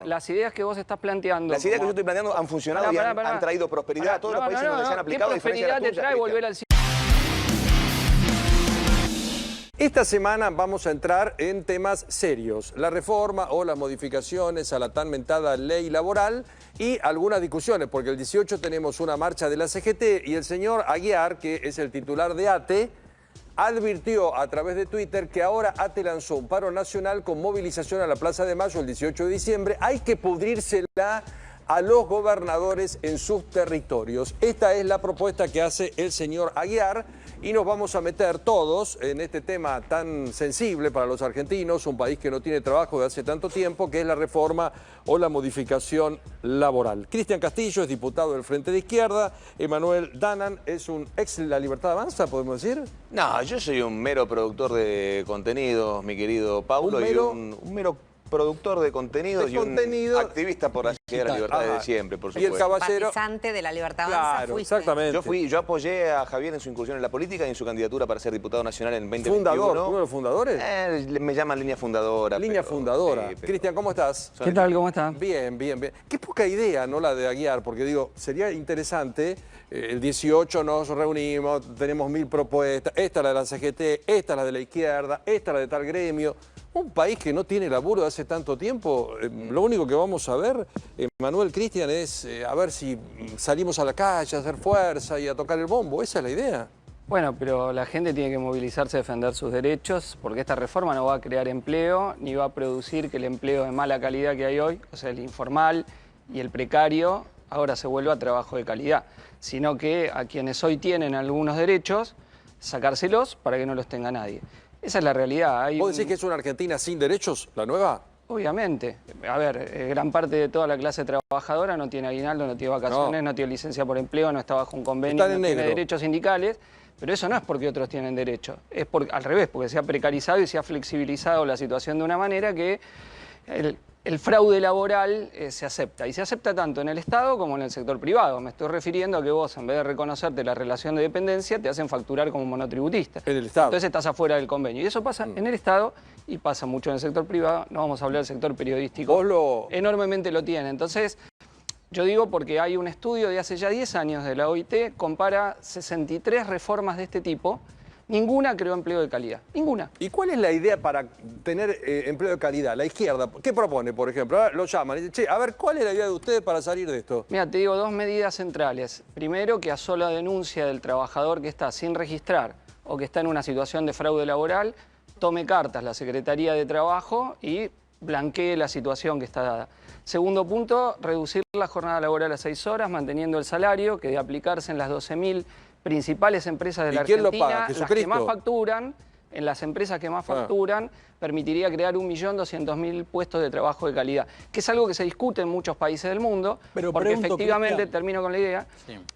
las ideas que vos estás planteando... Las ideas que yo estoy planteando han funcionado y han traído prosperidad a todos los países donde se han aplicado. ¿Qué prosperidad te trae volver al... Esta semana vamos a entrar en temas serios, la reforma o las modificaciones a la tan mentada ley laboral y algunas discusiones, porque el 18 tenemos una marcha de la CGT y el señor Aguiar, que es el titular de ATE, advirtió a través de Twitter que ahora ATE lanzó un paro nacional con movilización a la Plaza de Mayo el 18 de diciembre. Hay que pudrírsela a los gobernadores en sus territorios. Esta es la propuesta que hace el señor Aguiar y nos vamos a meter todos en este tema tan sensible para los argentinos, un país que no tiene trabajo de hace tanto tiempo, que es la reforma o la modificación laboral. Cristian Castillo es diputado del Frente de Izquierda, Emanuel Danan es un ex de La Libertad Avanza, ¿podemos decir? No, yo soy un mero productor de contenidos, mi querido Paulo, y un mero productor de contenidos y un activista por la libertad de siempre, por supuesto. Y el caballero... Simpatizante de La Libertad Avanza. Claro, exactamente. Yo apoyé a Javier en su incursión en la política y en su candidatura para ser diputado nacional en 2021. ¿Fundador? ¿Uno de los fundadores? Me llaman línea fundadora. Línea fundadora. Sí, Cristian, ¿cómo estás? ¿Qué tal? ¿Cómo estás? Bien, bien, bien. Qué poca idea, ¿no?, la de Aguiar, porque digo, sería interesante, el 18 nos reunimos, tenemos 1000 propuestas, esta es la de la CGT, esta es la de la izquierda, esta es la de tal gremio. Un país que no tiene laburo de hace tanto tiempo, lo único que vamos a ver, Manuel, Cristian, es a ver si salimos a la calle a hacer fuerza y a tocar el bombo. Esa es la idea. Bueno, pero la gente tiene que movilizarse a defender sus derechos, porque esta reforma no va a crear empleo, ni va a producir que el empleo de mala calidad que hay hoy, o sea, el informal y el precario, ahora se vuelva a trabajo de calidad, sino que a quienes hoy tienen algunos derechos, sacárselos para que no los tenga nadie. Esa es la realidad. ¿Vos decís que es una Argentina sin derechos, la nueva? Obviamente. A ver, gran parte de toda la clase trabajadora no tiene aguinaldo, no tiene vacaciones, no tiene licencia por empleo, no está bajo un convenio, no tiene derechos sindicales. Pero eso no es porque otros tienen derecho, es al revés, porque se ha precarizado y se ha flexibilizado la situación de una manera que el fraude laboral se acepta. Y se acepta tanto en el Estado como en el sector privado. Me estoy refiriendo a que vos, en vez de reconocerte la relación de dependencia, te hacen facturar como monotributista. En el Estado. Entonces estás afuera del convenio. Y eso pasa en el Estado y pasa mucho en el sector privado. No vamos a hablar del sector periodístico. Enormemente lo tiene. Entonces, yo digo porque hay un estudio de hace ya 10 años de la OIT, compara 63 reformas de este tipo. Ninguna creó empleo de calidad, ninguna. ¿Y cuál es la idea para tener empleo de calidad? La izquierda, ¿qué propone, por ejemplo? Ahora lo llaman y dicen, che, a ver, ¿cuál es la idea de ustedes para salir de esto? Mira, te digo dos medidas centrales. Primero, que a sola denuncia del trabajador que está sin registrar o que está en una situación de fraude laboral, tome cartas la Secretaría de Trabajo y blanquee la situación que está dada. Segundo punto, reducir la jornada laboral a 6 horas, manteniendo el salario, que de aplicarse en las 12.000 principales empresas de la Argentina, ¿quién lo paga? las que más facturan, en las empresas que más facturan, permitiría crear 1.200.000 puestos de trabajo de calidad, que es algo que se discute en muchos países del mundo, porque efectivamente, termino con la idea,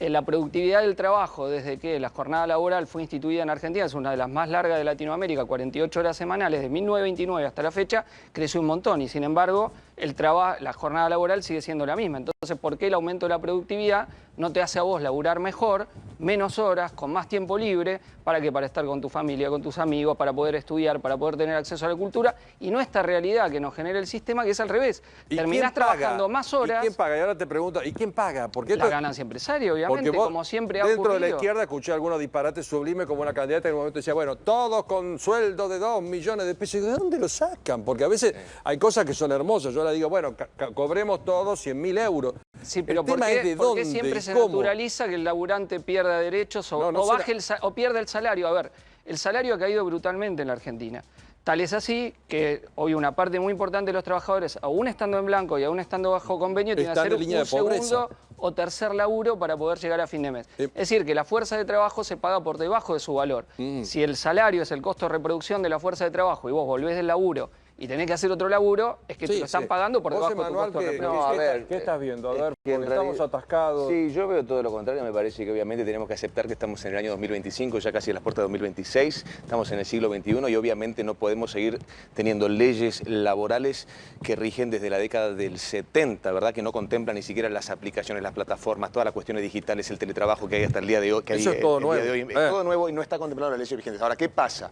la productividad del trabajo desde que la jornada laboral fue instituida en Argentina, es una de las más largas de Latinoamérica, 48 horas semanales, de 1929 hasta la fecha, creció un montón y sin embargo la jornada laboral sigue siendo la misma. Entonces, ¿por qué el aumento de la productividad no te hace a vos laburar mejor, menos horas, con más tiempo libre, para estar con tu familia, con tus amigos, para poder estudiar, para poder tener acceso a la cultura, y no esta realidad que nos genera el sistema, que es al revés? Terminás trabajando más horas. ¿Y quién paga? Y ahora te pregunto, ¿y quién paga? Porque la ganancia empresaria, obviamente, vos, como siempre ha ocurrido. Dentro de la izquierda escuché algunos disparates sublimes, como una candidata en un momento decía, bueno, todos con sueldo de 2 millones de pesos. ¿De dónde lo sacan? Porque a veces hay cosas que son hermosas. Yo le digo, bueno, cobremos todos 100.000 euros. Sí, pero ¿por qué siempre se naturaliza que el laburante pierda derechos o pierda el salario? A ver, el salario ha caído brutalmente en la Argentina. Tal es así que hoy una parte muy importante de los trabajadores, aún estando en blanco y aún estando bajo convenio, tienen que hacer un segundo o tercer laburo para poder llegar a fin de mes. Es decir, que la fuerza de trabajo se paga por debajo de su valor. Si el salario es el costo de reproducción de la fuerza de trabajo y vos volvés del laburo y tenés que hacer otro laburo, es que te lo están pagando por debajo de tu costo de reproducción. ¿Qué estás viendo? A ver. Porque estamos atascados. Sí, yo veo todo lo contrario. Me parece que obviamente tenemos que aceptar que estamos en el año 2025, ya casi a las puertas de 2026. Estamos en el siglo XXI y obviamente no podemos seguir teniendo leyes laborales que rigen desde la década del 70, ¿verdad? Que no contemplan ni siquiera las aplicaciones, las plataformas, todas las cuestiones digitales, el teletrabajo que hay hasta el día de hoy. Eso es todo nuevo. Es todo nuevo y no está contemplado en las leyes vigentes. Ahora, ¿qué pasa?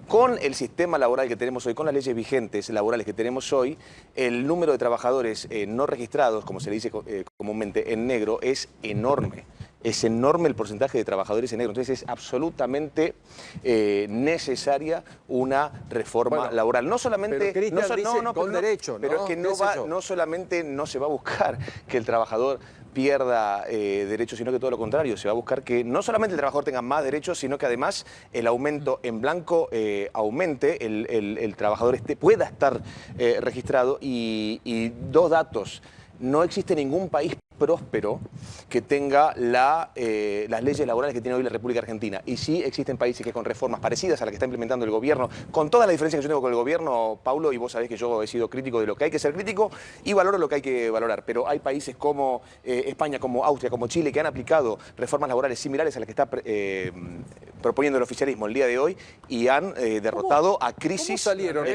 Con el sistema laboral que tenemos hoy, con las leyes vigentes laborales que tenemos hoy, el número de trabajadores no registrados, como se le dice comúnmente en negro, es enorme. Es enorme el porcentaje de trabajadores en negro. Entonces es absolutamente necesaria una reforma laboral. No solamente... Pero Cristian dice con derecho, pero es que no solamente no se va a buscar que el trabajador pierda derechos, sino que todo lo contrario. Se va a buscar que no solamente el trabajador tenga más derechos, sino que además el aumento en blanco aumente, el trabajador pueda estar registrado. Y dos datos. No existe ningún país próspero que tenga las leyes laborales que tiene hoy la República Argentina. Y sí existen países que con reformas parecidas a las que está implementando el gobierno, con toda la diferencia que yo tengo con el gobierno, Paulo, y vos sabés que yo he sido crítico de lo que hay que ser crítico y valoro lo que hay que valorar. Pero hay países como España, como Austria, como Chile, que han aplicado reformas laborales similares a las que está proponiendo el oficialismo el día de hoy y han derrotado a crisis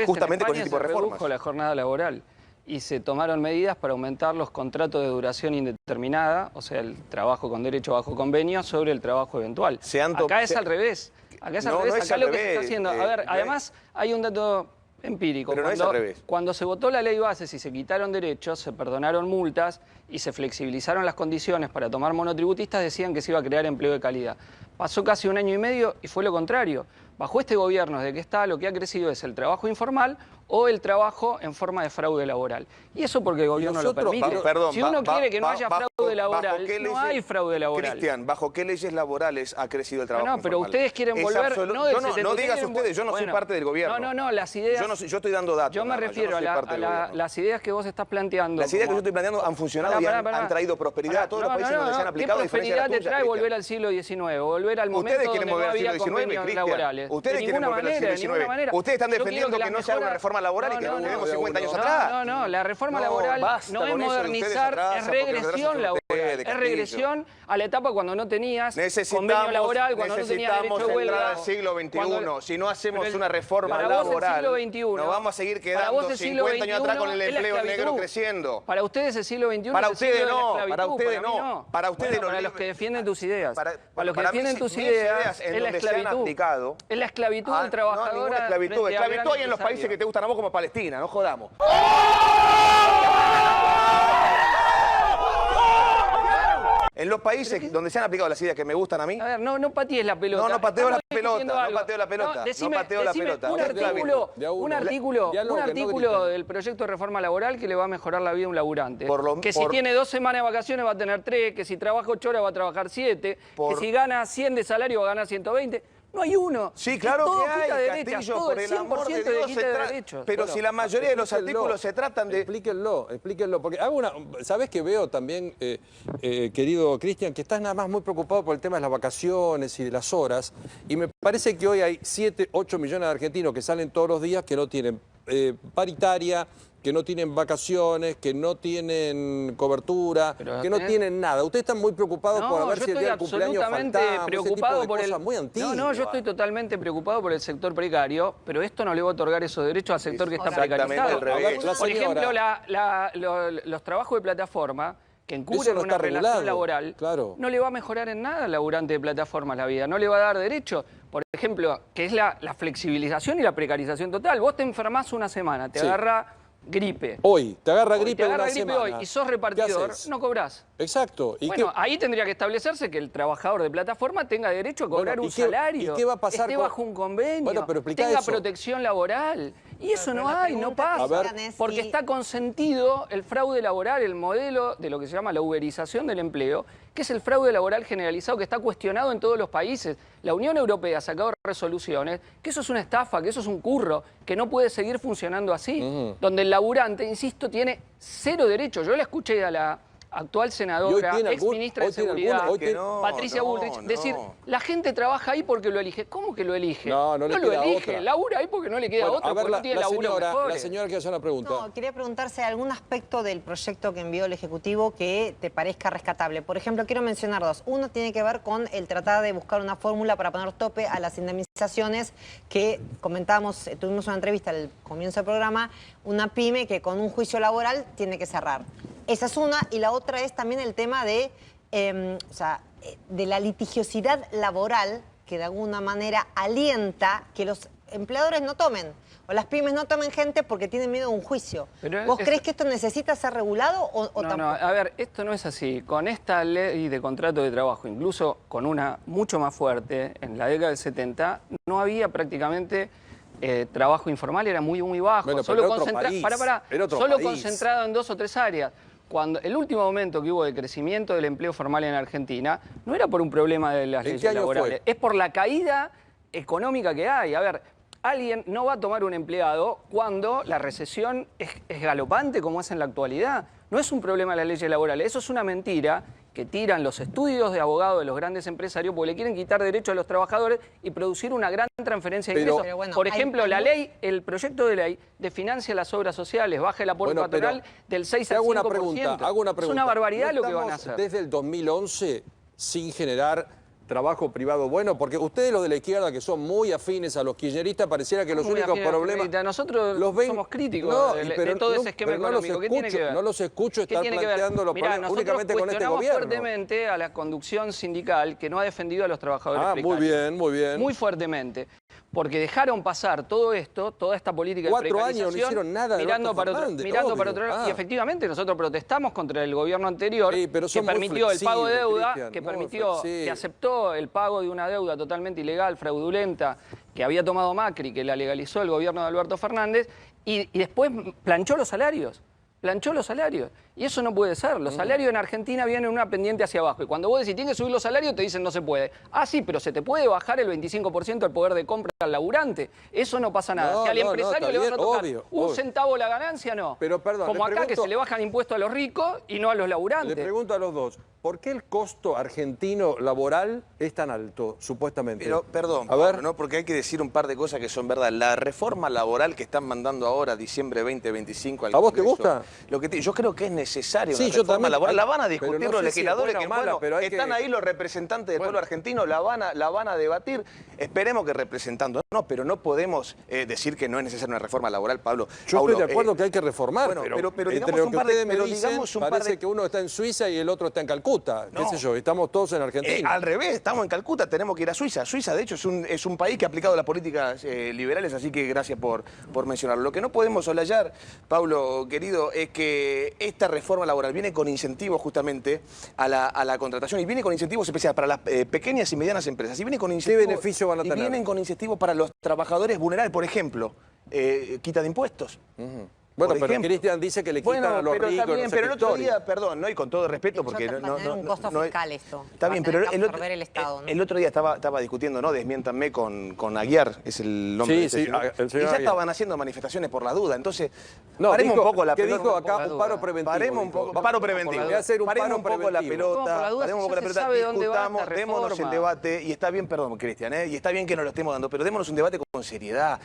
justamente con ese tipo de reformas. La jornada laboral. Y se tomaron medidas para aumentar los contratos de duración indeterminada, o sea, el trabajo con derecho bajo convenio sobre el trabajo eventual. Acá es al revés. Acá es al revés. Acá lo que se está haciendo... A ver, además hay un dato empírico. Pero no es al revés. Cuando se votó la ley bases y se quitaron derechos, se perdonaron multas y se flexibilizaron las condiciones para tomar monotributistas, decían que se iba a crear empleo de calidad. Pasó casi 1 año y medio y fue lo contrario. Bajo este gobierno, desde que está, lo que ha crecido es el trabajo informal o el trabajo en forma de fraude laboral. Y eso porque el gobierno lo permite. Si uno quiere que no haya fraude laboral, no hay fraude laboral. Cristian, ¿bajo qué leyes laborales ha crecido el trabajo informal? Pero ustedes quieren volver... No digas ustedes, yo no soy parte del gobierno. No, las ideas... Yo estoy dando datos. Yo me refiero a las ideas que vos estás planteando. Las ideas que yo estoy planteando han funcionado y han traído prosperidad a todos los países donde se han aplicado. ¿Qué prosperidad te trae volver al siglo XIX? Volver al momento donde no había convenios laborales. Ustedes quieren volver al siglo XIX. Ustedes están defendiendo que no se haga una reforma laboral y que nos quedemos 50 años atrás. No, la reforma laboral no es modernizar, es regresión laboral. Es regresión a la etapa cuando no tenías convenio laboral, cuando no tenías derecho de huelga. Necesitamos entrar al siglo XXI. Si no hacemos una reforma laboral, nos vamos a seguir quedando 50 años atrás con el empleo negro creciendo. Para ustedes el siglo XXI para ustedes no, para ustedes no. Para ustedes no. Para los que defienden tus ideas. Para los que defienden tus ideas es la esclavitud. Es la esclavitud del trabajador. No, ninguna esclavitud. Esclavitud hay en los países que te gustan a vos como Palestina, no jodamos. En los países donde se han aplicado las ideas que me gustan a mí... A ver, no patees la pelota. No pateo la pelota, no pateo la pelota. No pateo la pelota. Un artículo del proyecto de reforma laboral que le va a mejorar la vida a un laburante. Que si tiene 2 semanas de vacaciones va a tener 3, que si trabaja 8 horas va a trabajar 7, que si gana 100 de salario va a ganar 120. No hay uno. Sí, claro todo que hay, derechas, Castillo, todo por el amor de Dios, de derechos. Pero si la mayoría de los artículos se tratan de... Explíquenlo, porque ¿sabés que veo también, querido Cristian, que estás nada más muy preocupado por el tema de las vacaciones y de las horas, y me parece que hoy hay 7, 8 millones de argentinos que salen todos los días que no tienen paritaria, que no tienen vacaciones, que no tienen cobertura, que no tienen nada. Ustedes están muy preocupados por ver si el día del cumpleaños faltamos, preocupado por cosas muy antiguas. No, yo estoy totalmente preocupado por el sector precario, pero esto no le va a otorgar esos derechos al sector que está precarizado. Por ejemplo, los trabajos de plataforma que encubren una relación laboral, no le va a mejorar en nada al laburante de plataforma la vida, no le va a dar derecho. Por ejemplo, que es la flexibilización y la precarización total. Vos te enfermás una semana, te agarra gripe. Hoy, te agarra gripe una semana. Hoy y sos repartidor, no cobrás. Exacto. Bueno, ahí tendría que establecerse que el trabajador de plataforma tenga derecho a cobrar un salario. ¿Y qué va a pasar esté bajo un convenio, tenga protección laboral. Y eso no hay, no pasa. Porque está consentido el fraude laboral, el modelo de lo que se llama la uberización del empleo, que es el fraude laboral generalizado que está cuestionado en todos los países. La Unión Europea ha sacado resoluciones que eso es una estafa, que eso es un curro, que no puede seguir funcionando así. Donde el laburante, insisto, tiene 0 derechos. Yo le escuché a actual senadora, ex ministra de Seguridad, Patricia no, Bullrich, decir, la gente trabaja ahí porque lo elige. ¿Cómo que lo elige? No lo elige, labura ahí porque no le queda otra, porque no tiene laburo mejor. La señora quiere hacer una pregunta. No, quería preguntarse algún aspecto del proyecto que envió el Ejecutivo que te parezca rescatable. Por ejemplo, quiero mencionar dos. Uno tiene que ver con el tratar de buscar una fórmula para poner tope a las indemnizaciones que comentábamos, tuvimos una entrevista al comienzo del programa, una pyme que con un juicio laboral tiene que cerrar. Esa es una, y la otra es también el tema de la litigiosidad laboral que de alguna manera alienta que los empleadores no tomen, o las pymes no tomen gente porque tienen miedo de un juicio. ¿Vos creés que esto necesita ser regulado o tampoco? No, a ver, esto no es así. Con esta ley de contrato de trabajo, incluso con una mucho más fuerte, en la década del 70, no había prácticamente trabajo informal, era muy bajo. Bueno, solo solo concentrado en 2 o 3 áreas. Cuando el último momento que hubo de crecimiento del empleo formal en Argentina no era por un problema de las leyes laborales, es por la caída económica que hay. A ver, alguien no va a tomar un empleado cuando la recesión es galopante como es en la actualidad. No es un problema de las leyes laborales, eso es una mentira que tiran los estudios de abogados de los grandes empresarios porque le quieren quitar derechos a los trabajadores y producir una gran transferencia de ingresos. Bueno, por ejemplo, el proyecto de ley financia las obras sociales, baja el aporte patronal del 6 al 5%. Hago una pregunta. Es una barbaridad lo que van a hacer. Desde el 2011 sin generar trabajo privado bueno, porque ustedes los de la izquierda que son muy afines a los kirchneristas pareciera que los únicos problemas... Nosotros somos críticos de todo ese esquema económico. ¿Qué tiene que ver? No los escucho estar planteando los problemas únicamente con este gobierno. Fuertemente a la conducción sindical que no ha defendido a los trabajadores precarios. Muy bien, muy bien. Muy fuertemente. Porque dejaron pasar todo esto, toda esta política de precarización. 4 años no hicieron nada de mirando para otro lado. Y efectivamente nosotros protestamos contra el gobierno anterior que permitió el pago de deuda, que aceptó el pago de una deuda totalmente ilegal, fraudulenta, que había tomado Macri, que la legalizó el gobierno de Alberto Fernández, y después planchó los salarios. Y eso no puede ser. Los salarios en Argentina vienen en una pendiente hacia abajo. Y cuando vos decís, tienes que subir los salarios, te dicen no se puede. Ah, sí, pero se te puede bajar el 25% del poder de compra al laburante. Eso no pasa nada. Si al empresario le van a tocar un centavo la ganancia, no. Pero perdón, como acá que se le bajan impuestos a los ricos y no a los laburantes. Le pregunto a los dos, ¿por qué el costo argentino laboral es tan alto, supuestamente? Pero, perdón, ¿no? Porque hay que decir un par de cosas que son verdad. La reforma laboral que están mandando ahora, diciembre 2025 al ¿A vos Congreso, te gusta? Yo creo que es necesario una yo reforma también, laboral. La van a discutir los legisladores, si es están ahí los representantes del pueblo argentino, la van a debatir. Esperemos que representando, pero no podemos decir que no es necesaria una reforma laboral, Pablo. Yo estoy de acuerdo que hay que reformar, pero entre lo que ustedes me dicen, parece que uno está en Suiza y el otro está en Calcuta, qué sé yo, estamos todos en Argentina. Al revés, estamos en Calcuta, tenemos que ir a Suiza. Suiza, de hecho, es un país que ha aplicado las políticas liberales, así que gracias por mencionarlo. Lo que no podemos soslayar, Pablo, querido, es que esta reforma laboral viene con incentivos justamente a la contratación y viene con incentivos especiales para las pequeñas y medianas empresas. Y viene con incentivos, ¿qué beneficio van a tener? Y vienen con incentivos para los trabajadores vulnerables, por ejemplo, quita de impuestos. Bueno, pero Cristian dice que le quitan a los ricos. Está bien, pero el otro día, perdón, ¿no? Y con todo respeto, porque no es un costo fiscal esto. Está bien, pero el otro día estaba discutiendo, ¿no? Desmiéntanme con Aguiar, es el nombre de ese señor. Y ya estaban haciendo manifestaciones por la duda. Entonces, paremos un poco la pelota. ¿Qué dijo acá? Un paro preventivo. Paremos un poco. Paro preventivo. Paremos un poco la pelota. Paremos un poco la pelota. Discutamos, démonos el debate. Y está bien, perdón, Cristian, y está bien que nos lo estemos dando, pero démonos un debate con seriedad.